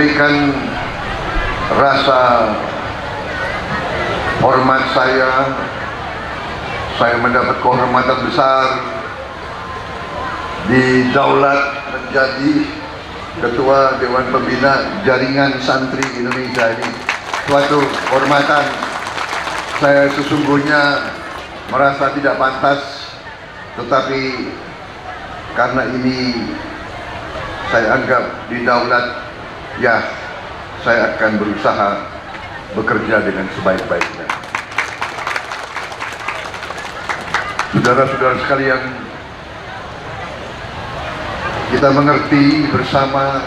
menyampaikan rasa hormat saya mendapat kehormatan besar didaulat menjadi Ketua Dewan Pembina Jaringan Santri Indonesia. Ini suatu kehormatan. Saya sesungguhnya merasa tidak pantas, tetapi karena ini saya anggap didaulat, ya saya akan berusaha bekerja dengan sebaik-baiknya. Saudara-saudara sekalian, kita mengerti bersama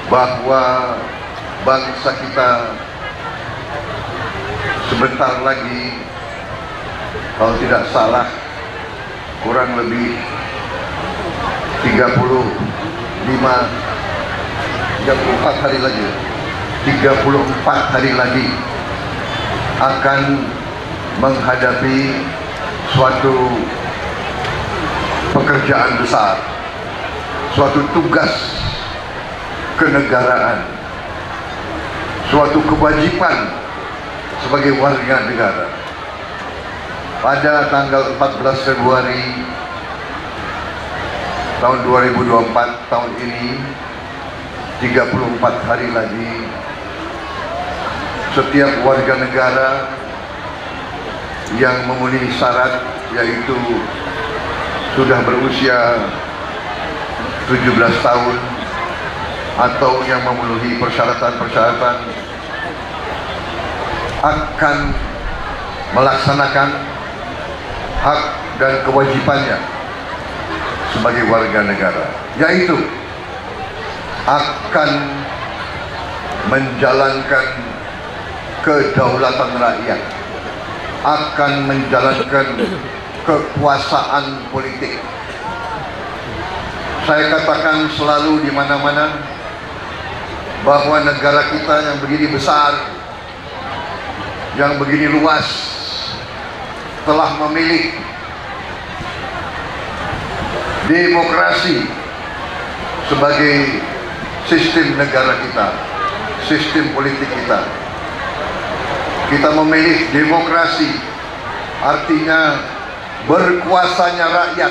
bahwa bangsa kita sebentar lagi, kalau tidak salah, kurang lebih 34 hari lagi, 34 hari lagi akan menghadapi suatu pekerjaan besar, suatu tugas kenegaraan, suatu kewajiban sebagai warga negara. Pada tanggal 14 Februari tahun 2024, tahun ini, 34 hari lagi, setiap warga negara yang memenuhi syarat, yaitu sudah berusia 17 tahun atau yang memenuhi persyaratan-persyaratan, akan melaksanakan hak dan kewajibannya sebagai warga negara, yaitu akan menjalankan kedaulatan rakyat, akan menjalankan kekuasaan politik. Saya katakan selalu di mana-mana bahwa negara kita yang begini besar, yang begini luas, telah memilih demokrasi sebagai sistem negara kita, sistem politik kita. Kita memilih demokrasi, artinya berkuasanya rakyat,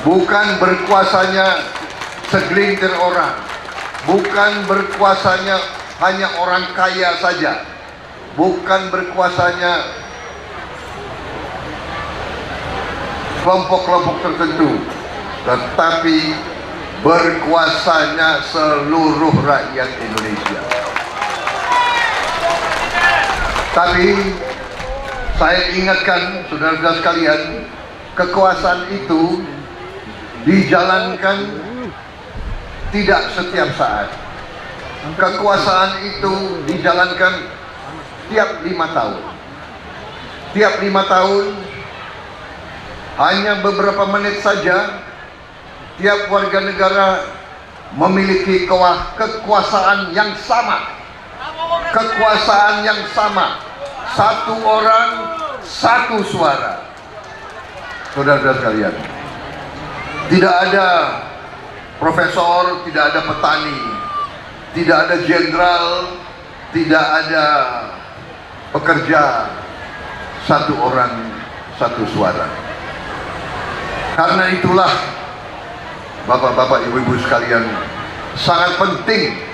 bukan berkuasanya segelintir orang, bukan berkuasanya hanya orang kaya saja, bukan berkuasanya kelompok-kelompok tertentu, tetapi berkuasanya seluruh rakyat Indonesia. Tapi saya ingatkan saudara-saudara sekalian, kekuasaan itu dijalankan tidak setiap saat. Kekuasaan itu dijalankan tiap 5 tahun. Tiap 5 tahun, hanya beberapa menit saja, tiap warga negara memiliki kekuasaan yang sama. Kekuasaan yang sama, satu orang, satu suara. Saudara-saudara sekalian, tidak ada profesor, tidak ada petani, tidak ada jenderal, tidak ada pekerja, satu orang, satu suara. Karena itulah, bapak-bapak, ibu-ibu sekalian, sangat penting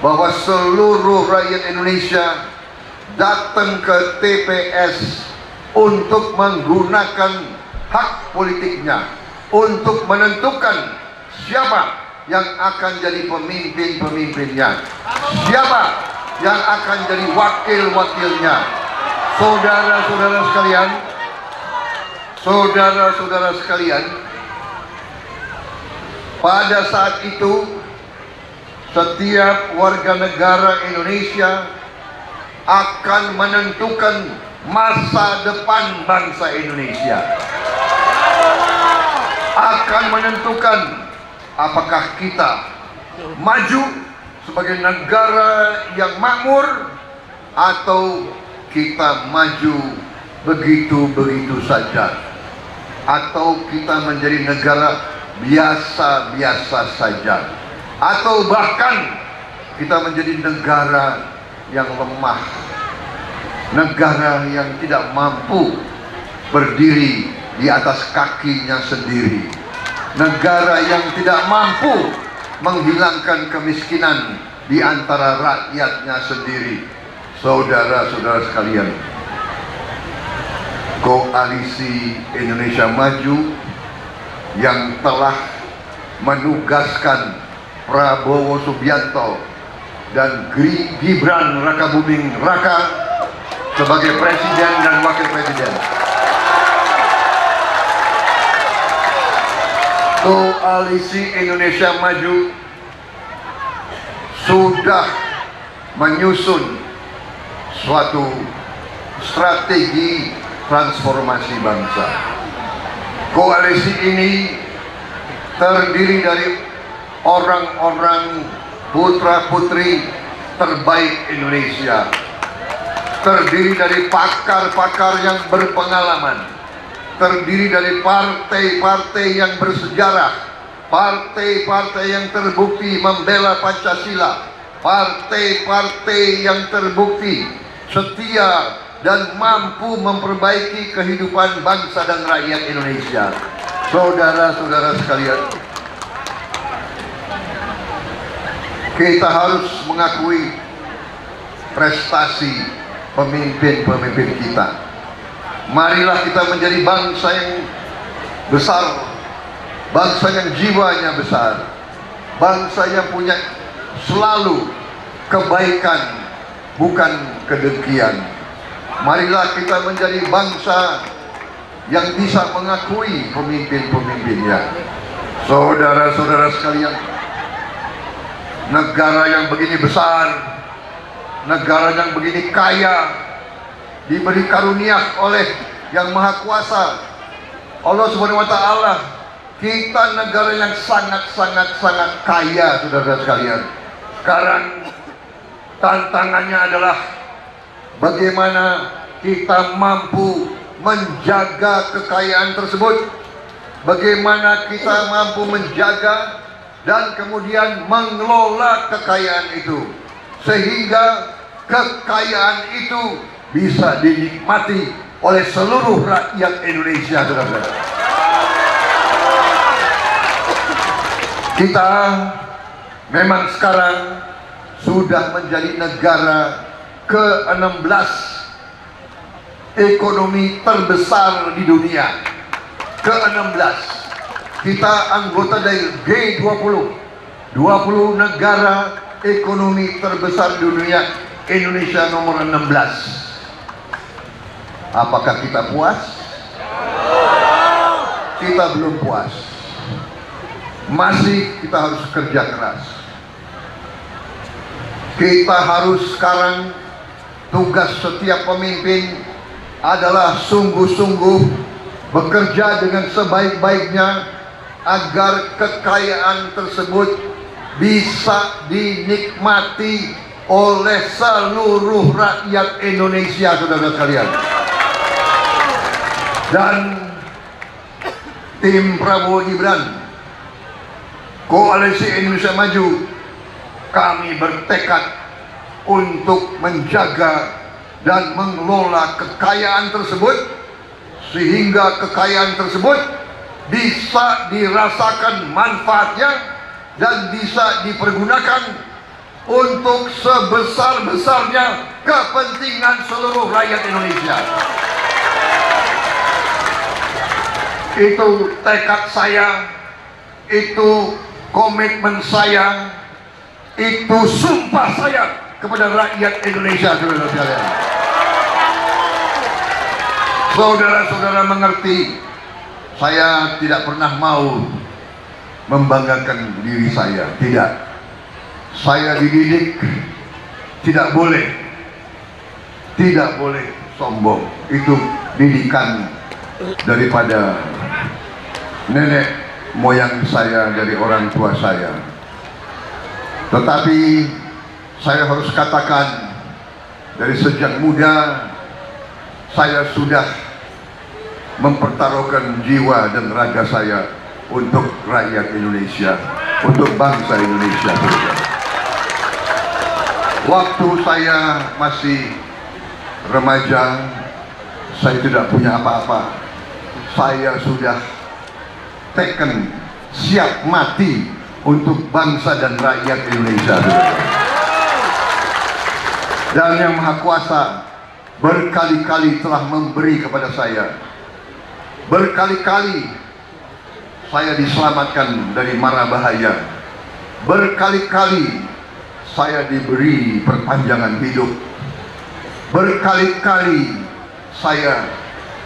bahwa seluruh rakyat Indonesia datang ke TPS untuk menggunakan hak politiknya, untuk menentukan siapa yang akan jadi pemimpin-pemimpinnya, siapa yang akan jadi wakil-wakilnya. Saudara-saudara sekalian, saudara-saudara sekalian, pada saat itu setiap warga negara Indonesia akan menentukan masa depan bangsa Indonesia, akan menentukan apakah kita maju sebagai negara yang makmur atau kita maju begitu-begitu saja, atau kita menjadi negara biasa-biasa saja. atau bahkan kita menjadi negara yang lemah, negara yang tidak mampu berdiri di atas kakinya sendiri, negara yang tidak mampu menghilangkan kemiskinan di antara rakyatnya sendiri. Saudara-saudara sekalian, Koalisi Indonesia Maju yang telah menugaskan Prabowo Subianto dan Gibran Rakabuming Raka sebagai presiden dan wakil presiden. Koalisi Indonesia Maju sudah menyusun suatu strategi transformasi bangsa. Koalisi ini terdiri dari orang-orang putra-putri terbaik Indonesia, terdiri dari pakar-pakar yang berpengalaman, terdiri dari partai-partai yang bersejarah, partai-partai yang terbukti membela Pancasila, partai-partai yang terbukti setia dan mampu memperbaiki kehidupan bangsa dan rakyat Indonesia. Saudara-saudara sekalian, kita harus mengakui prestasi pemimpin-pemimpin kita. Marilah kita menjadi bangsa yang besar, bangsa yang jiwanya besar, bangsa yang punya selalu kebaikan, bukan kedengkian. Marilah kita menjadi bangsa yang bisa mengakui pemimpin-pemimpinnya. Saudara-saudara sekalian, negara yang begini besar, negara yang begini kaya, diberi karunia oleh Yang Maha Kuasa, Allah Subhanahu wa Ta'ala. Kita negara yang sangat kaya, saudara sekalian. Sekarang tantangannya adalah bagaimana kita mampu menjaga kekayaan tersebut, bagaimana kita mampu menjaga dan kemudian mengelola kekayaan itu sehingga kekayaan itu bisa dinikmati oleh seluruh rakyat Indonesia, saudara-saudara. Kita memang sekarang sudah menjadi negara ke-16 ekonomi terbesar di dunia. Ke-16. Kita anggota dari G20, 20 negara ekonomi terbesar di dunia. Indonesia nomor 16. Apakah kita puas? Kita belum puas. Masih kita harus kerja keras. Kita harus sekarang, tugas setiap pemimpin adalah sungguh-sungguh bekerja dengan sebaik-baiknya agar kekayaan tersebut bisa dinikmati oleh seluruh rakyat Indonesia, saudara sekalian. Dan tim Prabowo Gibran, Koalisi Indonesia Maju, kami bertekad untuk menjaga dan mengelola kekayaan tersebut sehingga kekayaan tersebut bisa dirasakan manfaatnya dan bisa dipergunakan untuk sebesar-besarnya kepentingan seluruh rakyat Indonesia. Itu tekad saya, itu komitmen saya, itu sumpah saya kepada rakyat Indonesia, saudara-saudara. Saudara-saudara mengerti, saya tidak pernah mau membanggakan diri saya, tidak. Saya dididik tidak boleh sombong. Itu didikan daripada nenek moyang saya, dari orang tua saya. Tetapi saya harus katakan, dari sejak muda saya sudah mempertaruhkan jiwa dan raga saya untuk rakyat Indonesia, untuk bangsa Indonesia. Waktu saya masih remaja, saya tidak punya apa-apa. Saya sudah teken, siap mati untuk bangsa dan rakyat Indonesia. Dan Yang Maha Kuasa berkali-kali telah memberi kepada saya. Berkali-kali saya diselamatkan dari mara bahaya. Berkali-kali saya diberi perpanjangan hidup. Berkali-kali saya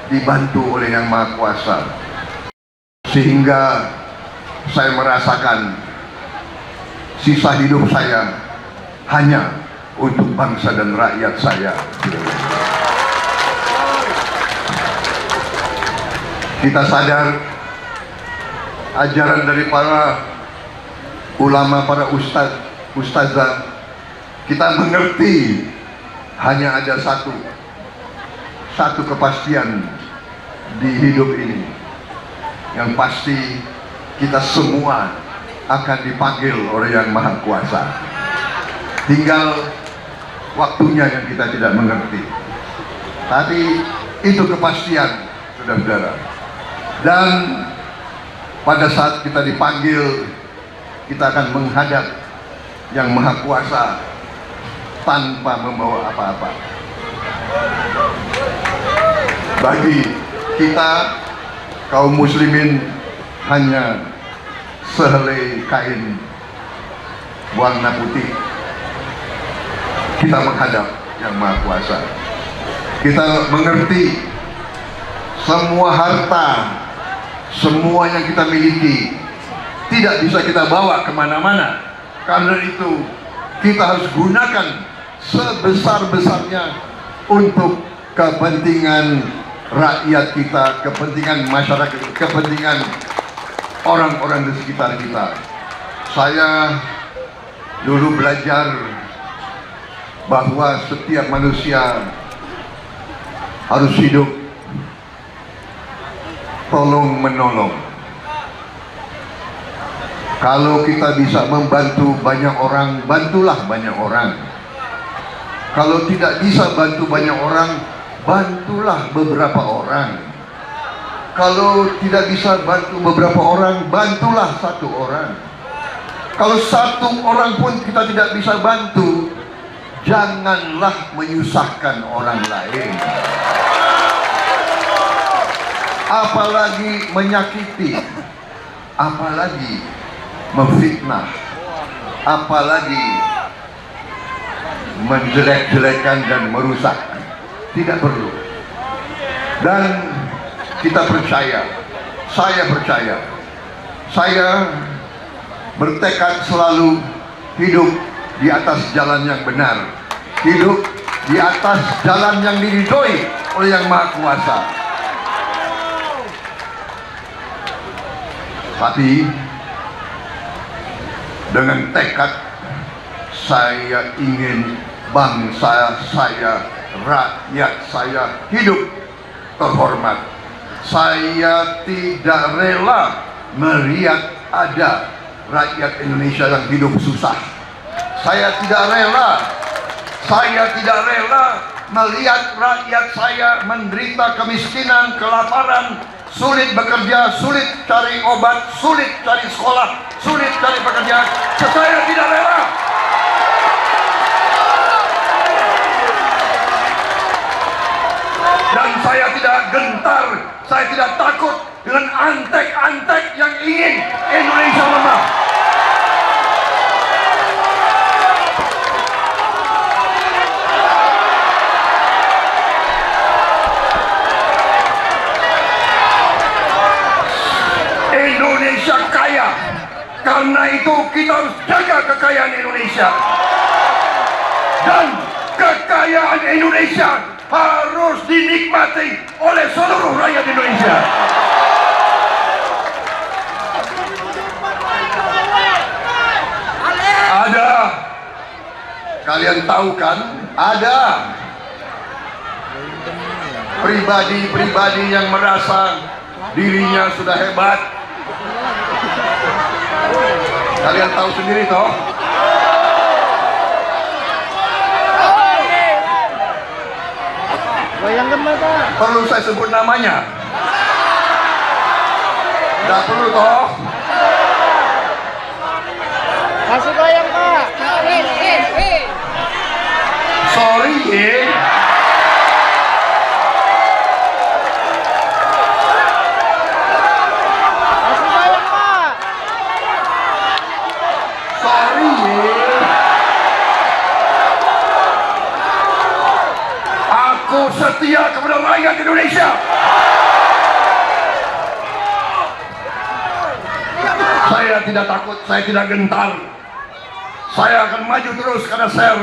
dibantu oleh Yang Maha Kuasa, sehingga saya merasakan sisa hidup saya hanya untuk bangsa dan rakyat saya. Kita sadar ajaran dari para ulama, para ustazah, kita mengerti hanya ada satu kepastian di hidup ini, yang pasti kita semua akan dipanggil oleh Yang Maha Kuasa. Tinggal waktunya yang kita tidak mengerti, tapi itu kepastian, saudara-saudara. Dan pada saat kita dipanggil, kita akan menghadap Yang Maha Kuasa tanpa membawa apa-apa. Bagi kita kaum muslimin hanya sehelai kain warna putih. Kita menghadap Yang Maha Kuasa. Kita mengerti semua harta, semua yang kita miliki tidak bisa kita bawa kemana-mana. Karena itu kita harus gunakan sebesar-besarnya untuk kepentingan rakyat kita, kepentingan masyarakat, kepentingan orang-orang di sekitar kita. Saya dulu belajar bahwa setiap manusia harus hidup tolong menolong. Kalau kita bisa membantu banyak orang, bantulah banyak orang. Kalau tidak bisa bantu banyak orang, bantulah beberapa orang. Kalau tidak bisa bantu beberapa orang, bantulah satu orang. Kalau satu orang pun kita tidak bisa bantu, janganlah menyusahkan orang lain, apalagi menyakiti, apalagi memfitnah, apalagi menjelek-jelekan dan merusak. Tidak perlu. Dan kita percaya, saya percaya, saya bertekad selalu hidup di atas jalan yang benar, hidup di atas jalan yang diridhoi oleh Yang Maha Kuasa. Tapi dengan tekad saya ingin bangsa saya, rakyat saya hidup terhormat. Saya tidak rela melihat ada rakyat Indonesia yang hidup susah. Saya tidak rela melihat rakyat saya menderita kemiskinan, kelaparan, sulit bekerja, sulit cari obat, sulit cari sekolah, sulit cari pekerjaan. Saya tidak rela. Dan saya tidak gentar, saya tidak takut dengan antek-antek yang ingin Indonesia lemah. Indonesia kaya, karena itu kita harus jaga kekayaan Indonesia. Dan kekayaan Indonesia harus dinikmati oleh seluruh rakyat Indonesia. Ada, kalian tahu kan, ada pribadi-pribadi yang merasa dirinya sudah hebat, Kalian tahu sendiri toh. Goyangkan Pak. Perlu saya sebut namanya? Tidak perlu toh. Kasih goyang Pak. Sorry ya. Kasih goyang Pak. Sorry ya. Aku setia kepada rakyat Indonesia. Saya tidak takut, saya tidak gentar. Saya akan maju terus karena saya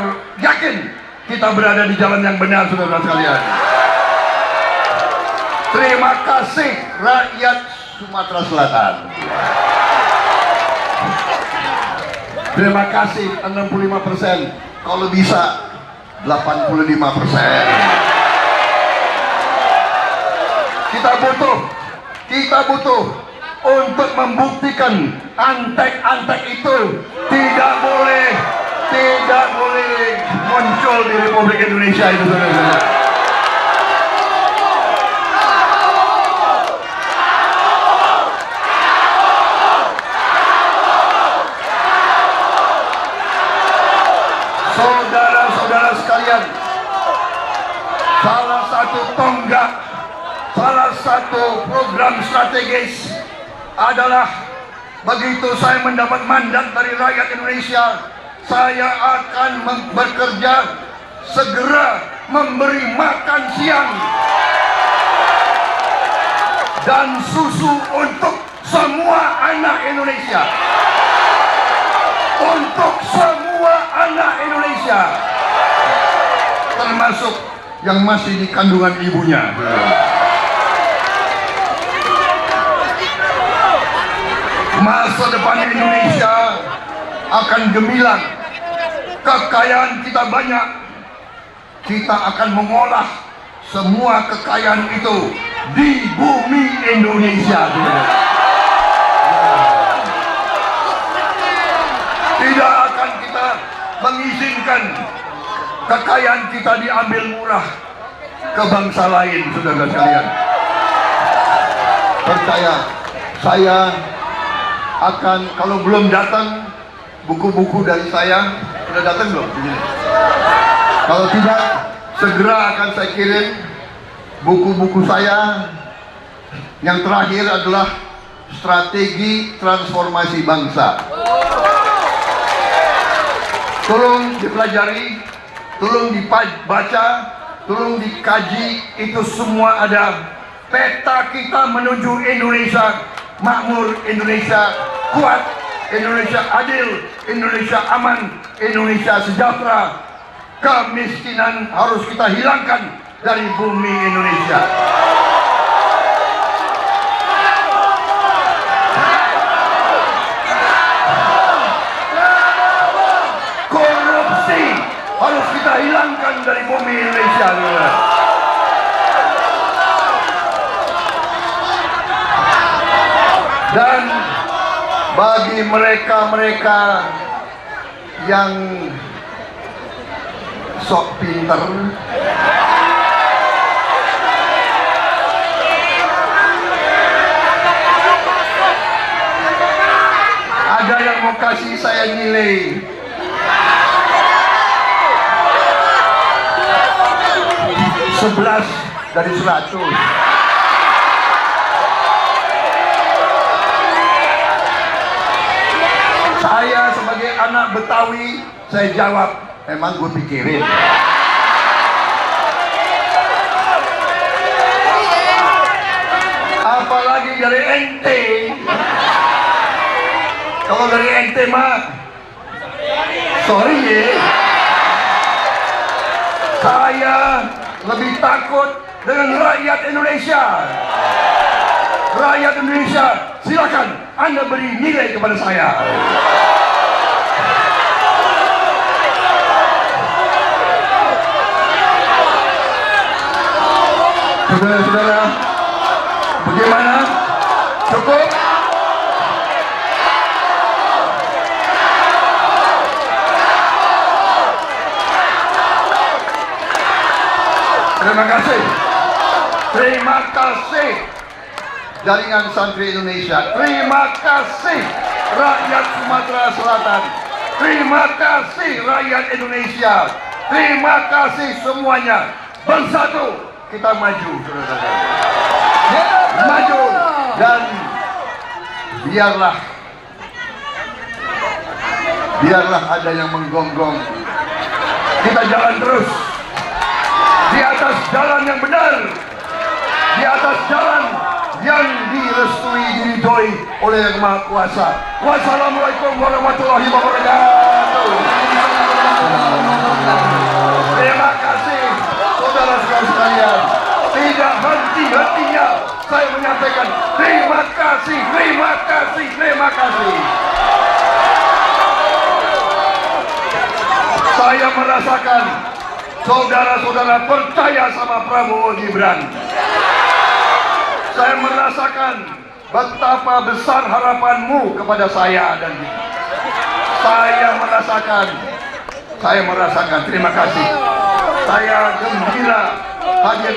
yakin kita berada di jalan yang benar, saudara sekalian. Terima kasih rakyat Sumatera Selatan. Terima kasih 65%, kalau bisa 85%. Kita butuh untuk membuktikan antek-antek itu tidak boleh muncul di Republik Indonesia itu, saudara-saudara. Saudara-saudara sekalian, salah satu tonggak, salah satu program strategis adalah begitu saya mendapat mandat dari rakyat Indonesia, saya akan bekerja segera memberi makan siang dan susu untuk semua anak Indonesia. Untuk semua anak Indonesia, termasuk yang masih di kandungan ibunya. Masa depan Indonesia akan gemilang. Kekayaan kita banyak. Kita akan mengolah semua kekayaan itu di bumi Indonesia. Tidak akan kita mengizinkan kekayaan kita diambil murah ke bangsa lain, saudara sekalian. Percaya, saya akan, kalau belum datang buku-buku dari saya, sudah datang belum? Kalau tidak, segera akan saya kirim buku-buku saya. Yang terakhir adalah strategi transformasi bangsa. Tolong dipelajari, tolong dibaca, tolong dikaji, itu semua ada. Peta kita menuju Indonesia makmur, Indonesia kuat, Indonesia adil, Indonesia aman, Indonesia sejahtera. Kemiskinan harus kita hilangkan dari bumi Indonesia. Korupsi harus kita hilangkan dari bumi Indonesia. Dan bagi mereka-mereka yang sok pinter, ada yang mau kasih saya nilai 11 dari 100. Saya sebagai anak Betawi, saya jawab, emang gue pikirin. Apalagi dari ente. Kalau dari ente mah, sorry ya. Saya lebih takut dengan rakyat Indonesia. Rakyat Indonesia, silakan Anda beri nilai kepada saya. Saudara-saudara, bagaimana? Cukup? Terima kasih. Terima kasih jaringan santri Indonesia. Terima kasih rakyat Sumatera Selatan. Terima kasih rakyat Indonesia. Terima kasih semuanya. Bersatu kita maju, saudara-saudara. Maju dan biarlah ada yang menggonggong. Kita jalan terus di atas jalan yang benar, di atas jalan yang direstui, diridhoi oleh Yang Maha Kuasa. Wassalamualaikum warahmatullahi wabarakatuh. Terima kasih saudara-saudara sekalian. Tidak henti-hentinya saya menyampaikan terima kasih, terima kasih, terima kasih. Saya merasakan saudara-saudara percaya sama Prabowo Gibran. Saya merasakan betapa besar harapanmu kepada saya dan Gibran. Saya merasakan. Terima kasih. Saya gembira hadir